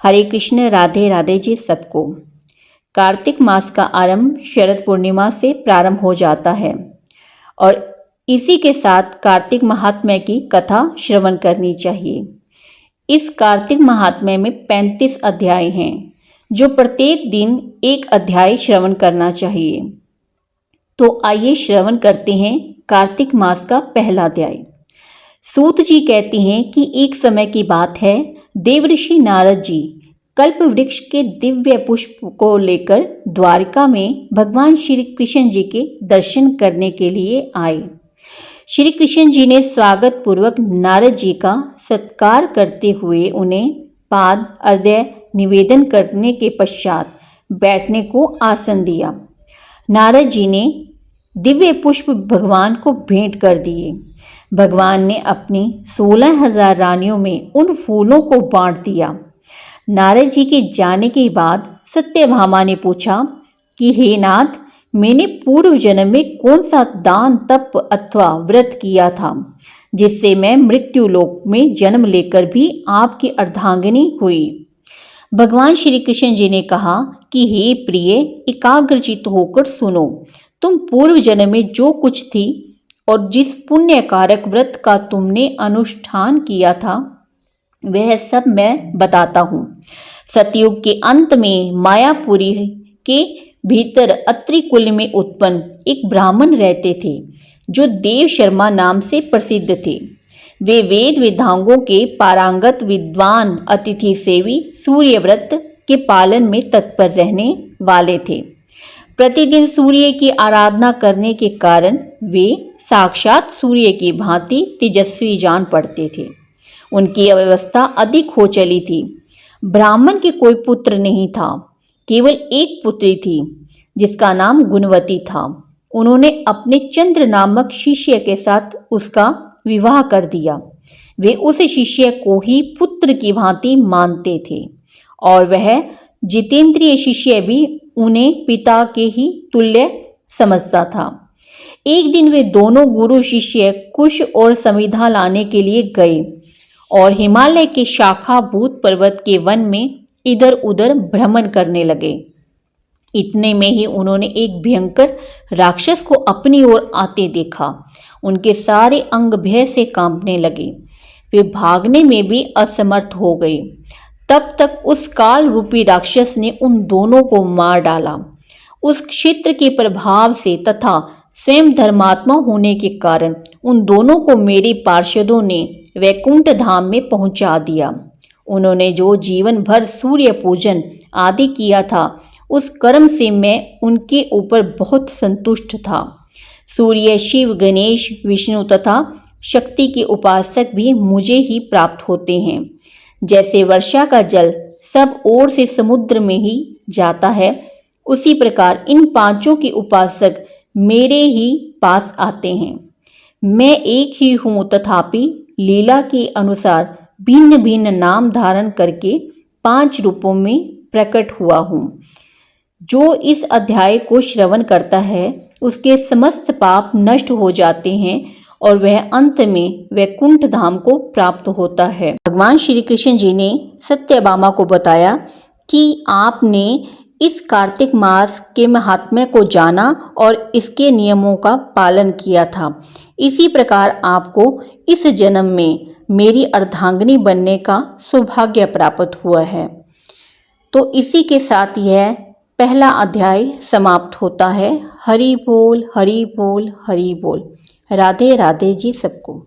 हरे कृष्ण, राधे राधे जी सबको। कार्तिक मास का आरंभ शरद पूर्णिमा से प्रारंभ हो जाता है और इसी के साथ कार्तिक महात्म्य की कथा श्रवण करनी चाहिए। इस कार्तिक महात्म्य में 35 अध्याय हैं, जो प्रत्येक दिन एक अध्याय श्रवण करना चाहिए। तो आइए श्रवण करते हैं कार्तिक मास का पहला अध्याय। सूत जी कहते हैं कि एक समय की बात है, देवऋषि नारद जी कल्प वृक्ष के दिव्य पुष्प को लेकर द्वारिका में भगवान श्री कृष्ण जी के दर्शन करने के लिए आए। श्री कृष्ण जी ने स्वागत पूर्वक नारद जी का सत्कार करते हुए उन्हें पाद अर्घ्य निवेदन करने के पश्चात बैठने को आसन दिया। नारद जी ने दिव्य पुष्प भगवान को भेंट कर दिए। भगवान ने अपनी 16,000 रानियों में उन फूलों को बांट दिया। नारद जी के जाने के बाद सत्यभामा ने पूछा कि हे नाथ, मैंने पूर्व जन्म में कौन सा दान तप अथवा व्रत किया था जिससे मैं मृत्यु लोक में जन्म लेकर भी आपकी अर्धांगिनी हुई। भगवान श्री कृष्ण जी ने कहा कि हे प्रिय, एकाग्रचित्त होकर सुनो। तुम पूर्व जन्म में जो कुछ थी और जिस पुण्य कारक व्रत का तुमने अनुष्ठान किया था वह सब मैं बताता हूँ। सतयुग के अंत में मायापुरी के भीतर अत्रि कुल में उत्पन्न एक ब्राह्मण रहते थे जो देव शर्मा नाम से प्रसिद्ध थे। वे वेद वेदांगों के पारंगत विद्वान, अतिथि सेवी, सूर्य व्रत के पालन में तत्पर रहने वाले थे। प्रतिदिन सूर्य की आराधना करने के कारण वे साक्षात सूर्य की भांति तेजस्वी जान पड़ते थे। उनकी अव्यवस्था अधिक हो चली थी। ब्राह्मण के कोई पुत्र नहीं था, केवल एक पुत्री थी जिसका नाम गुणवती था। उन्होंने अपने चंद्र नामक शिष्य के साथ उसका विवाह कर दिया। वे उस शिष्य को ही पुत्र की भांति मानते थे और वह जितेंद्रिय शिष्य भी उन्हें पिता के ही तुल्य समझता था। एक दिन वे दोनों गुरु शिष्य कुश और समिधा लाने के लिए गए और हिमालय के शाखाभूत पर्वत के वन में इधर उधर भ्रमण करने लगे। इतने में ही उन्होंने एक भयंकर राक्षस को अपनी ओर आते देखा। उनके सारे अंग भय से कांपने लगे। वे भागने में भी असमर्थ हो गए। तब तक उस काल रूपी राक्षस ने उन दोनों को मार डाला। उस क्षेत्र के प्रभाव से तथा स्वयं धर्मात्मा होने के कारण उन दोनों को मेरे पार्षदों ने वैकुंठ धाम में पहुंचा दिया। उन्होंने जो जीवन भर सूर्य पूजन आदि किया था, उस कर्म से मैं उनके ऊपर बहुत संतुष्ट था। सूर्य, शिव, गणेश, विष्णु तथा शक्ति के उपासक भी मुझे ही प्राप्त होते हैं। जैसे वर्षा का जल सब ओर से समुद्र में ही जाता है, उसी प्रकार इन पांचों के उपासक मेरे ही पास आते हैं। मैं एक ही हूँ, तथापि लीला के अनुसार भिन्न भिन्न नाम धारण करके 5 रूपों में प्रकट हुआ हूँ। जो इस अध्याय को श्रवण करता है उसके समस्त पाप नष्ट हो जाते हैं और वह अंत में वैकुंठ धाम को प्राप्त होता है। भगवान श्री कृष्ण जी ने सत्यभामा को बताया कि आपने इस कार्तिक मास के महात्म्य को जाना और इसके नियमों का पालन किया था। इसी प्रकार आपको इस जन्म में मेरी अर्धांगिनी बनने का सौभाग्य प्राप्त हुआ है। तो इसी के साथ यह पहला अध्याय समाप्त होता है। हरि बोल, हरि बोल, हरि बोल। राधे राधे जी सबको।